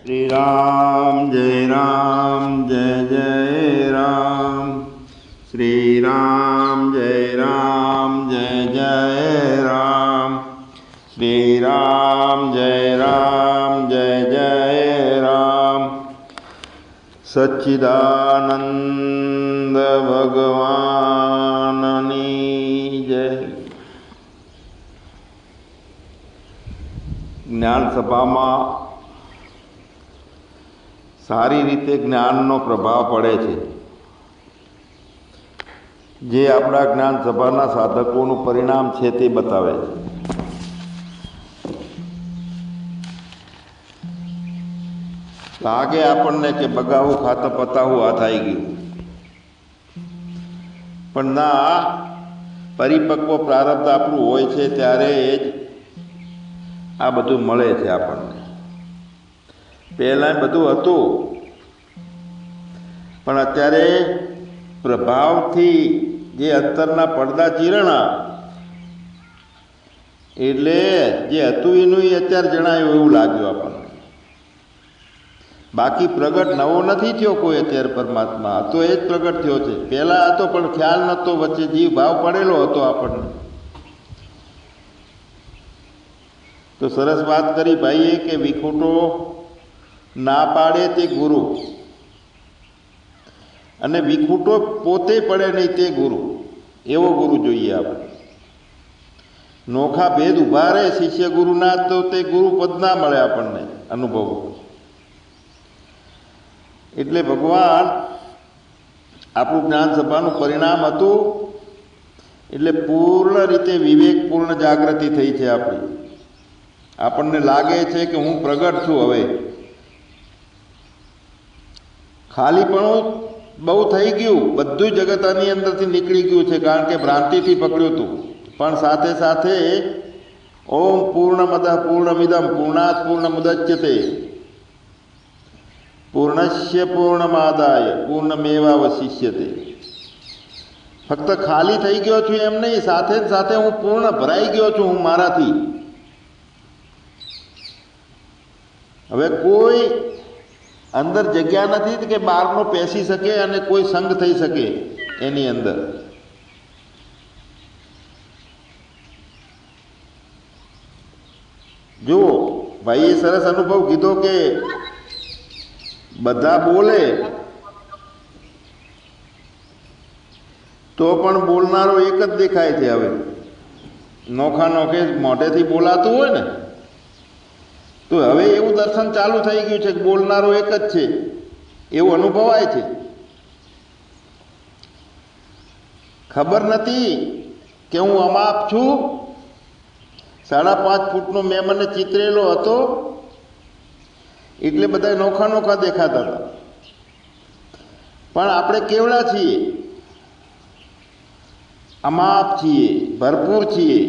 श्री राम जय जय राम। श्री राम जय जय राम। श्री राम जय जय राम। सच्चिदानंद भगवाननी जय। ज्ञान सभाમાં સારી રીતે જ્ઞાનનો પ્રભાવ પડે છે, જે આપણા જ્ઞાન સભાના સાધકોનું પરિણામ છે તે બતાવે છે. લાગે આપણને કે બગાવું ખાતા પતાવું આ થઈ ગયું, પણ ના, પરિપક્વ પ્રારબ્ધ આપણું હોય છે ત્યારે જ આ બધું મળે છે આપણને. પહેલાં બધું હતું, પણ અત્યારે પ્રભાવથી જે અંતરના પડદા ચીરણા, એટલે જે હતું એનું અત્યારે જણાયું એવું લાગ્યું આપણને. બાકી પ્રગટ નવો નથી થયો કોઈ અત્યારે પરમાત્મા, તો એ જ પ્રગટ થયો છે. પહેલાં હતો પણ ખ્યાલ નહોતો, વચ્ચે જીવ ભાવ પડેલો હતો આપણને. તો સરસ વાત કરી ભાઈએ કે વિખૂટો ના પાડે તે ગુરુ, અને વિખૂટો પોતે પડે નહીં તે ગુરુ, એવો ગુરુ જોઈએ આપણે. નોખા ભેદ ઊભા રહે શિષ્ય ગુરુના, તો તે ગુરુ પદ ના મળે આપણને અનુભવ. એટલે ભગવાન આપણું જ્ઞાન સભાનું પરિણામ હતું, એટલે પૂર્ણ રીતે વિવેકપૂર્ણ જાગૃતિ થઈ છે આપણી. આપણને લાગે છે કે હું પ્રગટ છું, હવે ખાલીપણું બહુ થઈ ગયું, બધું જગત આની અંદરથી નીકળી ગયું છે, કારણ કે ભ્રાંતિથી પકડ્યું હતું. પણ સાથે સાથે ઓમ પૂર્ણમદ પૂર્ણમિદમ પૂર્ણાત પૂર્ણમુદચ્યતે પૂર્ણસ્ય પૂર્ણમાદાય પૂર્ણમેવાવશિષ્યતે. ફક્ત ખાલી થઈ ગયો છું એમ નહીં, સાથે સાથે હું પૂર્ણ ભરાઈ ગયો છું હું મારાથી. હવે કોઈ અંદર જગ્યા નથી કે બહારનો પેસી શકે અને કોઈ સંગ થઈ શકે એની અંદર. જુઓ ભાઈએ સરસ અનુભવ કીધો કે બધા બોલે તો પણ બોલનારો એક જ દેખાય છે. હવે નોખા નોખે મોઢેથી બોલાતું હોય ને, તો હવે એવું દર્શન ચાલુ થઈ ગયું છે કે બોલનારો એક જ છે, એવું અનુભવાય છે. ખબર નથી કે હું અમાપ છું. 5.5 ફૂટનો મેં મને ચિતરેલો હતો, એટલે બધા નોખા નોખા દેખાતા હતા. પણ આપણે કેવડા છીએ, અમાપ છીએ, ભરપૂર છીએ.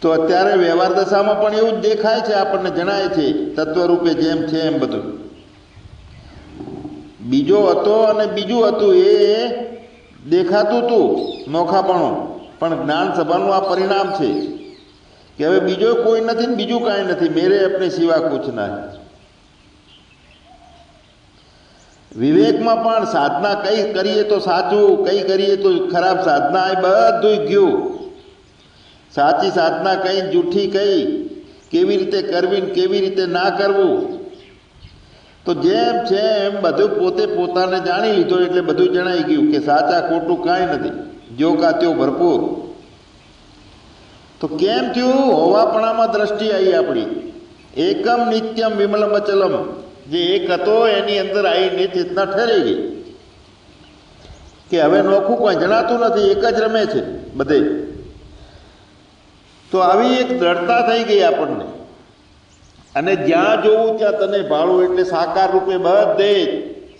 તો અત્યારે વ્યવહાર દશામાં પણ એવું જ દેખાય છે, આપણને જણાય છે તત્વરૂપે જેમ છે એમ બધું. બીજો હતો અને બીજું હતું એ દેખાતું હતું નોખાપણું, પણ જ્ઞાન સભાનું આ પરિણામ છે કે હવે બીજો કોઈ નથી ને બીજું કાંઈ નથી. મેરે અપને સિવા કુછ ના. વિવેકમાં પણ સાધના કઈ કરીએ તો સાચું, કઈ કરીએ તો ખરાબ સાધના, એ બધું ગયું. સાચી સાધના કઈ, જૂઠી કઈ, કેવી રીતે કરવી ને કેવી રીતે ના કરવું, તો જેમ છે એમ બધું પોતે પોતાને જાણી લીધો. એટલે બધું જણાઈ ગયું કે સાચા ખોટું કાંઈ નથી, જો કા ત્યો ભરપૂર. તો કેમ થયું? હોવાપણામાં દ્રષ્ટિ આવી આપણી. એકમ નિત્યમ વિમલમ અચલમ, જે એક હતો એની અંદર આવીને ચેતના ઠરી ગઈ કે હવે નોખું કોઈ જણાતું નથી, એક જ રમે છે બધે. તો આવી એક દ્રઢતા થઈ ગઈ આપણને. અને જ્યાં જોવું ત્યાં તને ભાળું, એટલે સાકાર રૂપે બધે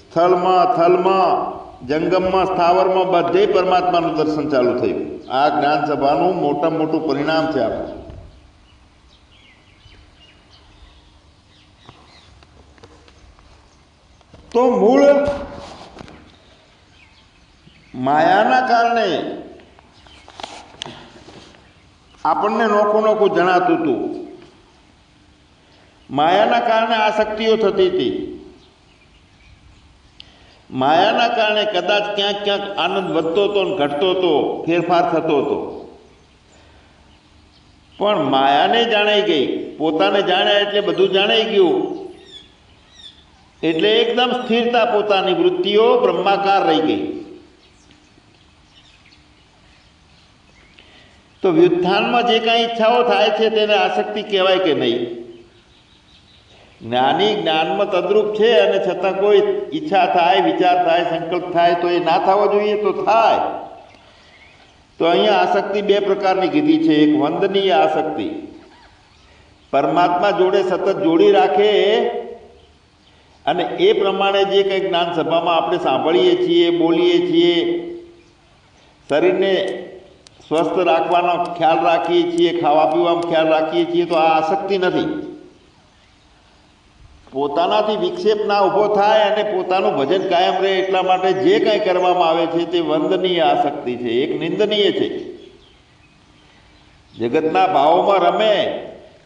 સ્થળમાં, થલમાં, જંગમમાં, સ્થાવરમાં બધે પરમાત્માનું દર્શન ચાલુ થયું. આ જ્ઞાન સભાનું મોટામાં મોટું પરિણામ છે આપણું. તો મૂળ માયાના કારણે આપણને નોખું નોખું જણાતું હતું, માયાના કારણે આસક્તિઓ થતી હતી. માયાના કારણે કદાચ ક્યાંક ક્યાંક આનંદ વધતો હતો ને ઘટતો હતો, ફેરફાર થતો હતો. પણ માયાને જાણાઈ ગઈ, પોતાને જાણ્યા એટલે બધું જાણાઈ ગયું, એટલે એકદમ સ્થિરતા, પોતાની વૃત્તિઓ બ્રહ્માકાર રહી ગઈ. તો વ્યુત્થાનમાં જે કાંઈ ઈચ્છાઓ થાય છે તેને આસક્તિ કહેવાય કે નહીં? જ્ઞાની જ્ઞાનમાં તદ્રુપ છે અને છતાં કોઈ ઈચ્છા થાય, વિચાર થાય, સંકલ્પ થાય તો એ ના થવો જોઈએ તો થાય. તો અહીંયા આસક્તિ બે પ્રકારની કીધી છે. એક વંદનીય આસક્તિ, પરમાત્મા જોડે સતત જોડી રાખે અને એ પ્રમાણે જે કંઈ જ્ઞાન સભામાં આપણે સાંભળીએ છીએ, બોલીએ છીએ, શરીરને સ્વસ્થ રાખવાનો ખ્યાલ રાખીએ છીએ, ખાવા પીવામાં ખ્યાલ રાખીએ છીએ, તો આ આસક્તિ નથી. પોતાનાથી વિક્ષેપ ના ઊભો થાય અને પોતાનું ભજન કાયમ રહે એટલા માટે જે કંઈ કરવામાં આવે છે તે વંદનીય આસક્તિ છે, એક નિંદનીય છે. જગતના ભાવોમાં રમે,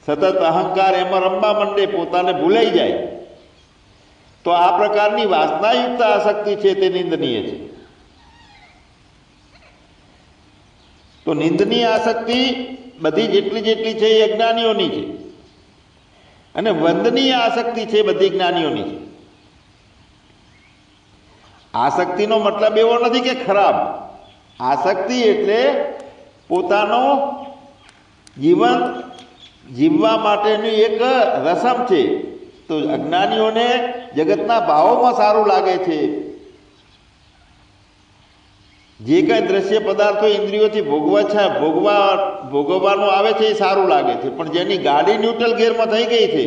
સતત અહંકાર એમાં રમવા માંડે, પોતાને ભૂલાઈ જાય, તો આ પ્રકારની વાસનાયુક્ત આસક્તિ છે તે નિંદનીય છે. તો નિંદનીય આસક્તિ બધી જેટલી છે એ અજ્ઞાનીઓની છે, અને વંદનીય આસક્તિ છે બધી જ્ઞાનીઓની છે. આસક્તિનો મતલબ એવો નથી કે ખરાબ. આસક્તિ એટલે પોતાનો જીવન જીવવા માટેની એક રસમ છે. તો અજ્ઞાનીઓને જગતના ભાવોમાં સારું લાગે છે, જે કંઈ દ્રશ્ય પદાર્થો ઇન્દ્રિયોથી ભોગવવાનું આવે છે એ સારું લાગે છે. પણ જેની ગાડી ન્યુટ્રલ ગેરમાં થઈ ગઈ છે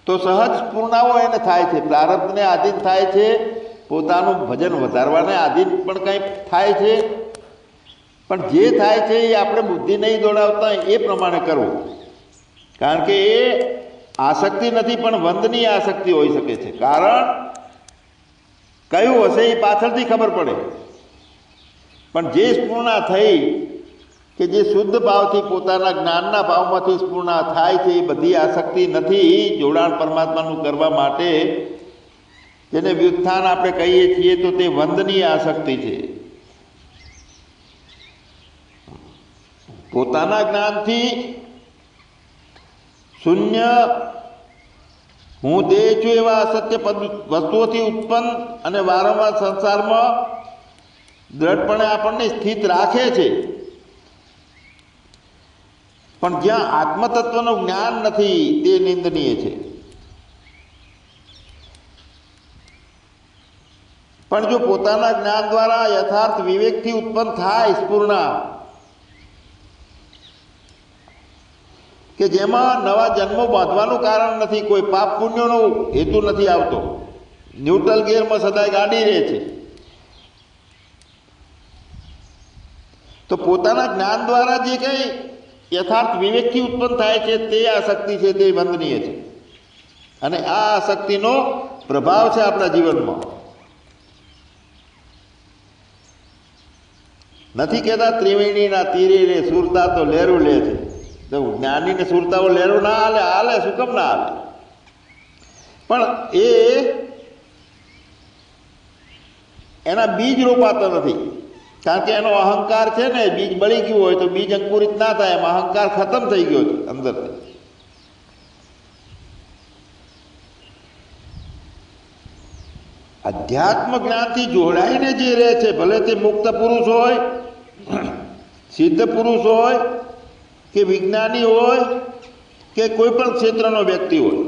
તો સહજ પૂર્ણાઓ એને થાય છે, પ્રારબ્ધને આધીન થાય છે, પોતાનું ભજન વધારવાને આધીન પણ કંઈ થાય છે. પણ જે થાય છે એ આપણે બુદ્ધિ નહીં દોડાવતા એ પ્રમાણે કરવું, કારણ કે એ આસક્તિ નથી પણ વંદનીય આસક્તિ હોઈ શકે છે. કારણ કયું હશે એ પાછળથી ખબર પડે, પણ જે સ્ફૂર્ણા થઈ કે જે શુદ્ધ ભાવથી પોતાના જ્ઞાનના ભાવમાંથી સ્ફૂર્ણા થાય છે એ બધી આસક્તિ નથી. જોડાણ પરમાત્માનું કરવા માટે જેને વ્યુત્થાન આપણે કહીએ છીએ તો તે વંદનીય આસક્તિ છે. પોતાના જ્ઞાનથી શૂન્ય હું દેહ છું એવા અસત્ય વસ્તુઓથી ઉત્પન્ન અને વારંવાર સંસારમાં દ્રઢપણે આપણને સ્થિત રાખે છે. પણ જ્યાં આત્મતત્વનું જ્ઞાન નથી તે નિંદનીય છે. પણ જો પોતાના જ્ઞાન દ્વારા યથાર્થ વિવેકથી ઉત્પન્ન થાય સ્ફૂર્ણા, કે જેમાં નવા જન્મો બાંધવાનું કારણ નથી, કોઈ પાપ પુણ્યનો હેતુ નથી આવતો, ન્યુટ્રલ ગિયરમાં સદાય ગાડી રહે છે, તો પોતાના જ્ઞાન દ્વારા જે કંઈ યથાર્થ વિવેકથી ઉત્પન્ન થાય છે તે આસક્તિ છે, તે વંદનીય છે. અને આ આસક્તિનો પ્રભાવ છે આપણા જીવનમાં. નથી કહેતા ત્રિવેણીના તીરે રે સુરતા તો લહેરું લે છે. તો જ્ઞાનીને સુરતાઓ લહેરું ના હાલે, હાલે શું કેમ ના હાલે? પણ એના બીજ રોપાતો નથી, કારણ કે એનો અહંકાર છે ને, બીજ બળી ગયું હોય તો બીજ અંકુરિત ના થાય, એમ અહંકાર ખતમ થઈ ગયો છે અંદરથી. અધ્યાત્મ જ્ઞાનથી જોડાઈને જે રહે છે, ભલે તે મુક્ત પુરુષ હોય, સિદ્ધ પુરુષ હોય કે વિજ્ઞાની હોય કે કોઈ પણ ક્ષેત્રનો વ્યક્તિ હોય,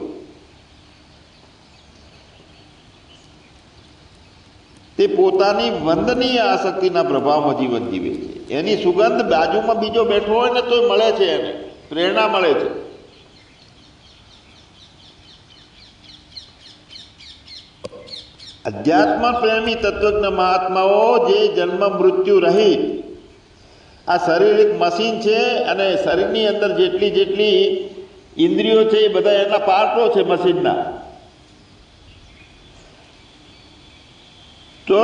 તે પોતાની વંદનીય આસક્તિના પ્રભાવમાં જીવન જીવે છે. એની સુગંધ બાજુમાં બીજો બેઠો હોય ને તોય મળે છે, એને પ્રેરણા મળે છે. અધ્યાત્મ પ્રેમી તત્વજ્ઞ મહાત્માઓ જે જન્મ મૃત્યુ રહી, આ શરીર એક મશીન છે અને શરીરની અંદર જેટલી ઇન્દ્રિયો છે એ બધા એના પાર્ટો છે મશીનના. તો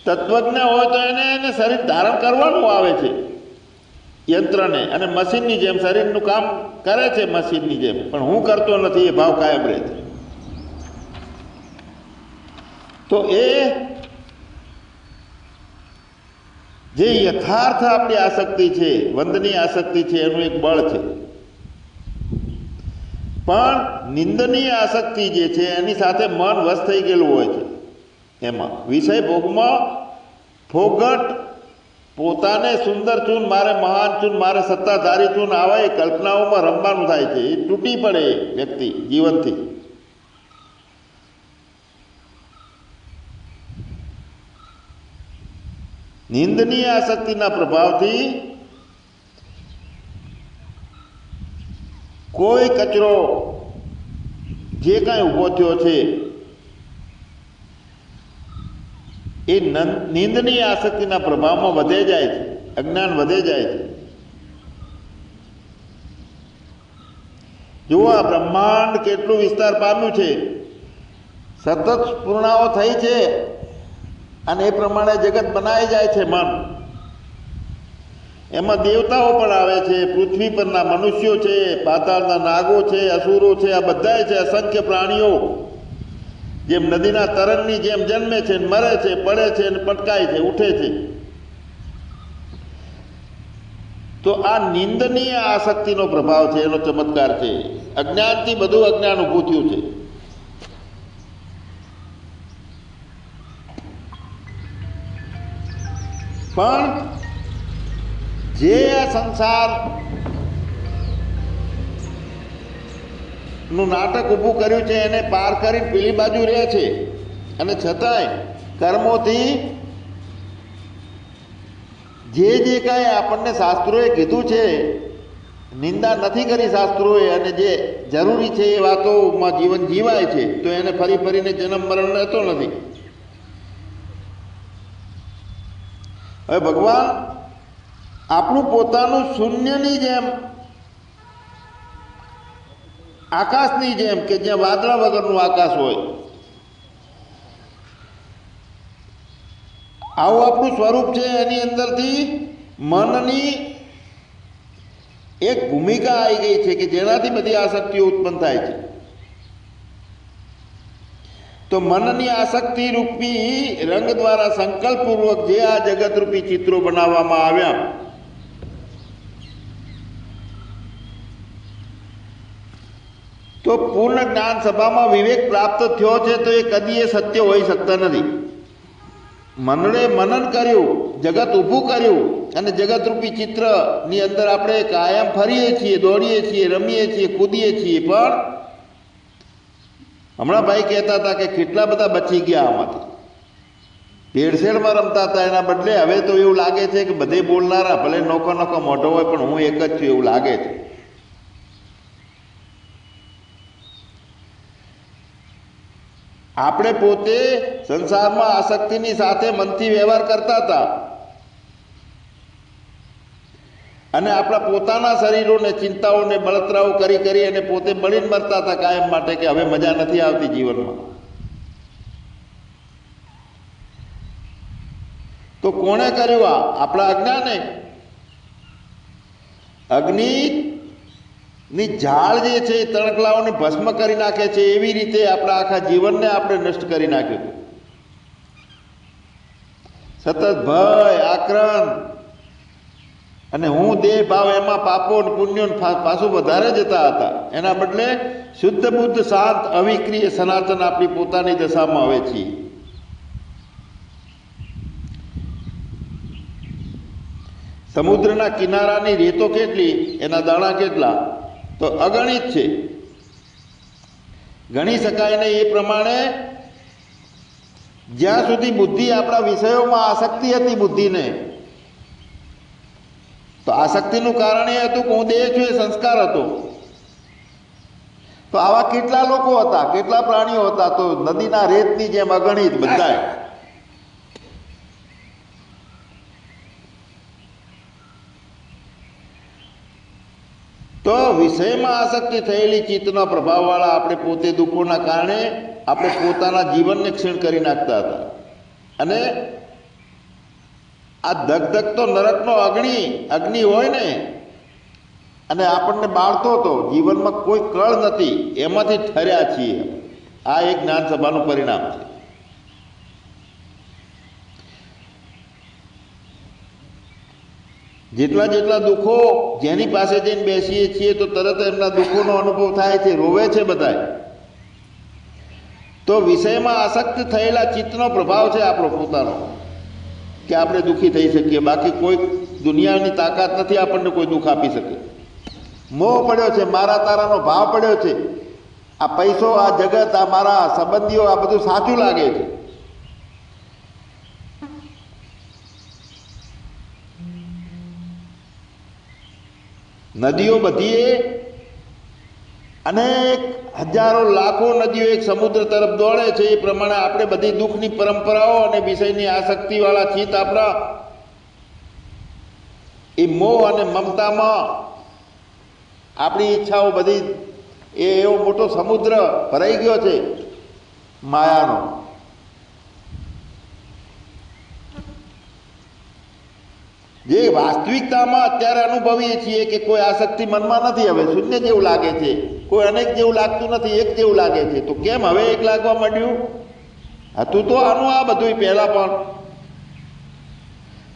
તત્વજ્ઞ હોય તો એને શરીર ધારણ કરવાનું આવે છે. યંત્રને, અને મશીનની જેમ શરીરનું કામ કરે છે મશીનની જેમ, પણ હું કરતો નથી એ ભાવ કાયમ રહે છે. તો એ જે યથાર્થ આપણી આસક્તિ છે, વંદનીય આસક્તિ છે, એનું એક બળ છે. પણ નિંદનીય આસક્તિ જે છે એની સાથે મન વશ થઈ ગયેલું હોય છે. એમાં વિષય ભોગમાં ફોગટ પોતાને સુંદર છું, મારે મહાન છું, મારે સત્તાધારી છું, આવા એ કલ્પનાઓમાં રમવાનું થાય છે. એ તૂટી પડે વ્યક્તિ જીવનથી. નિંદનીય આસક્તિના પ્રભાવથી કોઈ કચરો જે કાંઈ ઊભો થયો છે એ નિંદનીય આસક્તિના પ્રભાવમાં વધે જાય છે, અજ્ઞાન વધે જાય છે. જુઓ, આ બ્રહ્માંડ કેટલું વિસ્તાર પામ્યું છે, સતત સ્ફૂર્ણાઓ થઈ છે, અને એ પ્રમાણે જગત બનાવી જાય છે મન. એમાં દેવતાઓ પણ આવે છે, પૃથ્વી પરના મનુષ્યો છે, પાતાળના નાગો છે, અસુરો છે, આ બધાય છે, અસંખ્ય પ્રાણીઓ જેમ નદીના તરંગની જેમ જન્મે છે, મરે છે, પડે છે, અને પટકાય છે, ઉઠે છે. તો આ નિંદનીય આસક્તિનો પ્રભાવ છે, એનો ચમત્કાર છે. અજ્ઞાનથી બધું અજ્ઞાન ઊભું થયું છે. પણ જે આ સંસાર નું નાટક ઊભું કર્યું છે એને પાર કરીને પેલી બાજુ રહે છે, અને છતાંય કર્મોથી જે કાંઈ આપણને શાસ્ત્રોએ કીધું છે, નિંદા નથી કરી શાસ્ત્રોએ, અને જે જરૂરી છે એ વાતોમાં જીવન જીવાય છે, તો એને ફરી ફરીને જન્મ મરણ રહેતો નથી. હવે ભગવાન આપણું પોતાનું શૂન્યની જેમ, આકાશની જેમ, કે જ્યાં વાદળા વગરનું આકાશ હોય, આવું આપણું સ્વરૂપ છે. એની અંદરથી મનની એક ભૂમિકા આવી ગઈ છે કે જેનાથી બધી આસક્તિઓ ઉત્પન્ન થાય છે. તો મનની આસક્તિ રૂપી રંગ દ્વારા સંકલ્પપૂર્વક જે આ જગતરૂપી ચિત્રો બનાવવામાં આવ્યા, તો પૂર્ણ જ્ઞાન સભામાં વિવેક પ્રાપ્ત થયો છે, તો એ કદી એ સત્ય હોઈ શકતા નથી. મનને મનન કર્યું, જગત ઊભું કર્યું, અને જગતરૂપી ચિત્રની અંદર આપણે કાયમ ફરીએ છીએ, દોડીએ છીએ, રમીએ છીએ, કૂદીએ છીએ. પણ હમણાં ભાઈ કહેતા હતા કે કેટલા બધા બચી ગયા આમાંથી. ભેળસેળમાં રમતા હતા, એના બદલે હવે તો એવું લાગે છે કે બધે બોલનારા ભલે નોખો નોખો મોઢો હોય, પણ હું એક જ છું એવું લાગે છે. આપણે પોતે સંસારમાં આસક્તિની સાથે મનથી વ્યવહાર કરતા હતા, અને આપણા પોતાના શરીરોને, ચિંતાઓને બળતરાઓ કરી અને પોતે બળીને મરતા હતા કાયમ માટે, કે હવે મજા નથી આવતી જીવનમાં. તો કોણે કર્યું આ? આપણા અજ્ઞાને. અગ્નિની ઝાડ જે છે એ તણખલાઓને ભસ્મ કરી નાખે છે, એવી રીતે આપણા આખા જીવનને આપણે નષ્ટ કરી નાખ્યું. સતત ભય, આક્રંદ અને હું દેહ ભાવ, એમાં પાપો અને પુણ્યો પાછું વધારે જતા હતા. એના બદલે શુદ્ધ બુદ્ધ, શાંત, અવિક્રિય, સનાતન આપણી પોતાની દશામાં આવે છીએ. સમુદ્રના કિનારાની રેતો કેટલી, એના દાણા કેટલા, તો અગણિત છે, ગણી શકાય નહીં. એ પ્રમાણે જ્યાં સુધી બુદ્ધિ આપણા વિષયોમાં આસક્તિ હતી બુદ્ધિને, તો આસક્તિનું કારણ એ હતું કે હું દેહ છું, એ સંસ્કાર હતો. તો આવા કેટલા લોકો હતા, કેટલા પ્રાણીઓ હતા, તો નદીના રેતની જેમ અગણિત બધા. તો વિષયમાં આસક્તિ થયેલી ચિત્તના પ્રભાવવાળા આપણે પોતે દુઃખોના કારણે આપણે પોતાના જીવનને ક્ષીણ કરી નાખતા હતા. અને આ ધગધગતો નરકનો અગ્નિ હોય ને, અને આપણને બાળતો હતો, જીવનમાં કોઈ કળ નથી, એમાંથી ઠર્યા છીએ. આ એક જ્ઞાન સભાનું પરિણામ છે. જેટલા જેટલા દુઃખો જેની પાસે જઈને બેસીએ છીએ તો તરત એમના દુઃખોનો અનુભવ થાય છે, રોવે છે બધા. તો વિષયમાં આસક્ત થયેલા ચિત્તનો પ્રભાવ છે આપણો પોતાનો, કે આપણે દુઃખી થઈ શકીએ. બાકી કોઈ દુનિયાની તાકાત નથી આપણને કોઈ દુઃખ આપી શકે. મોહ પડ્યો છે, મારા તારાનો ભાવ પડ્યો છે. આ પૈસો, આ જગત, આ મારા સંબંધીઓ, આ બધું સાચું લાગે છે. નદીઓ બધીએ અનેક હજારો લાખો નદીઓ એક સમુદ્ર તરફ દોડે છે. એ પ્રમાણે આપણે બધી દુઃખની પરંપરાઓ અને વિષયની આસક્તિવાળા ચિત્ત આપણા એ મોહ અને મમતામાં આપણી ઈચ્છાઓ બધી એવો મોટો સમુદ્ર ભરાઈ ગયો છે માયાનો. જે વાસ્તવિકતામાં અત્યારે અનુભવીએ છીએ કે કોઈ આસક્તિ મનમાં નથી. હવે શૂન્ય જેવું લાગે છે, કોઈ અનેક જેવું લાગતું નથી, એક જેવું લાગે છે. તો કેમ હવે એક લાગવા માંડ્યું? હતું તો આનું આ બધું પહેલા પણ.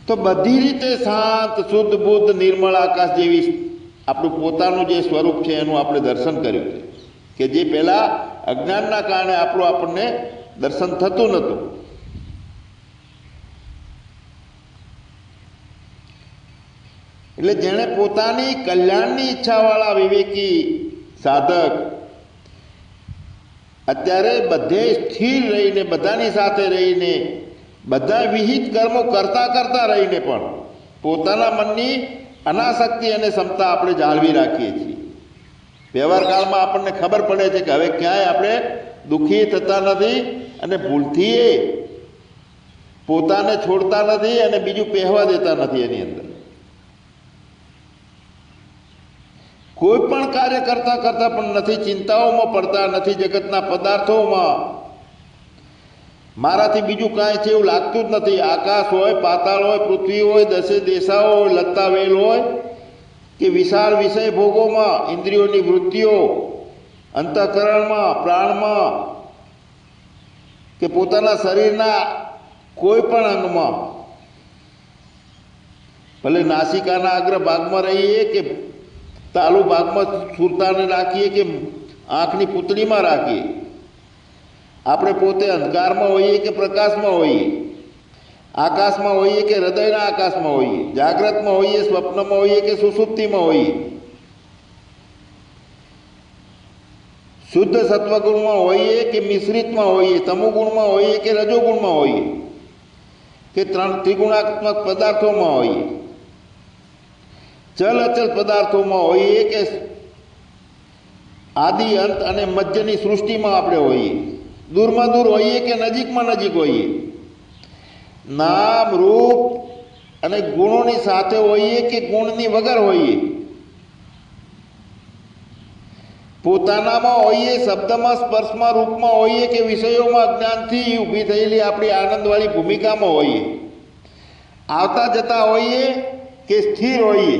તો બધી રીતે શાંત, શુદ્ધ, બુદ્ધ, નિર્મળ આકાશ જેવી આપણું પોતાનું જે સ્વરૂપ છે એનું આપણે દર્શન કર્યું છે, કે જે પહેલાં અજ્ઞાનના કારણે આપણને દર્શન થતું નહોતું. એટલે જેણે પોતાની કલ્યાણની ઈચ્છાવાળા વિવેકી સાધક અત્યારે બધે સ્થિર રહીને, બધાની સાથે રહીને, બધા વિહિત કર્મો કરતા રહીને પણ પોતાના મનની અનાસક્તિ અને ક્ષમતા આપણે જાળવી રાખીએ છીએ. વ્યવહાર કાળમાં આપણને ખબર પડે છે કે હવે ક્યાંય આપણે દુઃખી થતા નથી અને ભૂલથી પોતાને છોડતા નથી અને બીજું પહેવા દેતા નથી. એની અંદર કોઈ પણ કાર્ય કરતા પણ નથી ચિંતાઓમાં પડતા, નથી જગતના પદાર્થોમાં. મારાથી બીજું કાંઈ છે એવું લાગતું જ નથી. આકાશ હોય, પાતાળ હોય, પૃથ્વી હોય, દસે દેશાઓ હોય, લત્તા વેલ હોય, કે વિશાળ વિષય ભોગોમાં, ઇન્દ્રિયોની વૃત્તિઓ, અંતઃકરણમાં, પ્રાણમાં, કે પોતાના શરીરના કોઈ પણ અંગમાં, ભલે નાસિકાના અગ્ર ભાગમાં રહીએ કે તાલુ ભાગમાં સુરતાને રાખીએ કે આંખની પૂતળીમાં રાખીએ, આપણે પોતે અંધકારમાં હોઈએ કે પ્રકાશમાં હોઈએ, આકાશમાં હોઈએ કે હૃદયના આકાશમાં હોઈએ, જાગ્રતમાં હોઈએ, સ્વપ્નમાં હોઈએ કે સુષુપ્તિમાં હોઈએ, શુદ્ધ સત્વગુણમાં હોઈએ કે મિશ્રિતમાં હોઈએ, તમોગુણમાં હોઈએ કે રજોગુણમાં હોઈએ, કે ત્રિગુણાત્મક પદાર્થોમાં હોઈએ, ચલ અચલ પદાર્થોમાં હોઈએ કે આદિ અંત અને મધ્યની સૃષ્ટિમાં આપણે હોઈએ, દૂરમાં દૂર હોઈએ કે નજીકમાં નજીક હોઈએ, નામ રૂપ અને ગુણોની સાથે હોઈએ કે ગુણની વગર હોઈએ, પોતાનામાં હોઈએ, શબ્દમાં, સ્પર્શમાં, રૂપમાં હોઈએ કે વિષયોમાં અજ્ઞાનથી ઊભી થયેલી આપણી આનંદવાળી ભૂમિકામાં હોઈએ, આવતા જતા હોઈએ કે સ્થિર હોઈએ,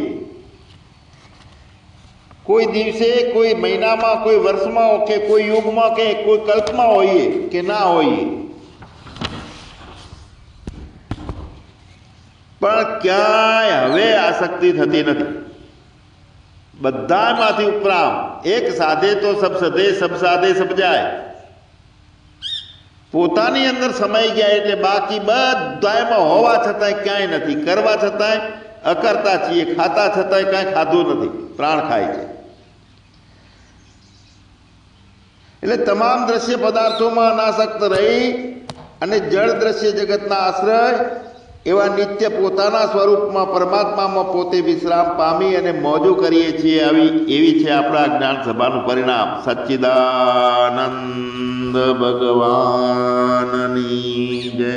કોઈ દિવસે, કોઈ મહિનામાં, કોઈ વર્ષમાં કે કોઈ યુગમાં કે કોઈ કલ્પમાં હોઈએ કે ના હોઈએ, પણ ક્યાંય હવે આસક્તિ થતી નથી. બધામાંથી ઉપરાંત એક સાધે તો સબ સધે, સબ સાધે સબ જાય. પોતાની અંદર સમાઈ ગયા એટલે બાકી બધામાં હોવા છતાંય ક્યાંય નથી, કરવા છતાંય અકર્તા છીએ, ખાતા છતાંય કાંઈ ખાધું નથી, પ્રાણ ખાય છે. એટલે તમામ દ્રશ્ય પદાર્થોમાં અનાસક્ત રહી અને જળ દ્રશ્ય જગતના આશ્રય એવા નિત્ય પોતાના સ્વરૂપમાં પરમાત્મામાં પોતે વિશ્રામ પામી અને મોજો કરીએ છીએ. એવી છે આપણા જ્ઞાન સભાનું પરિણામ. સચ્ચિદાનંદ ભગવાનની જય.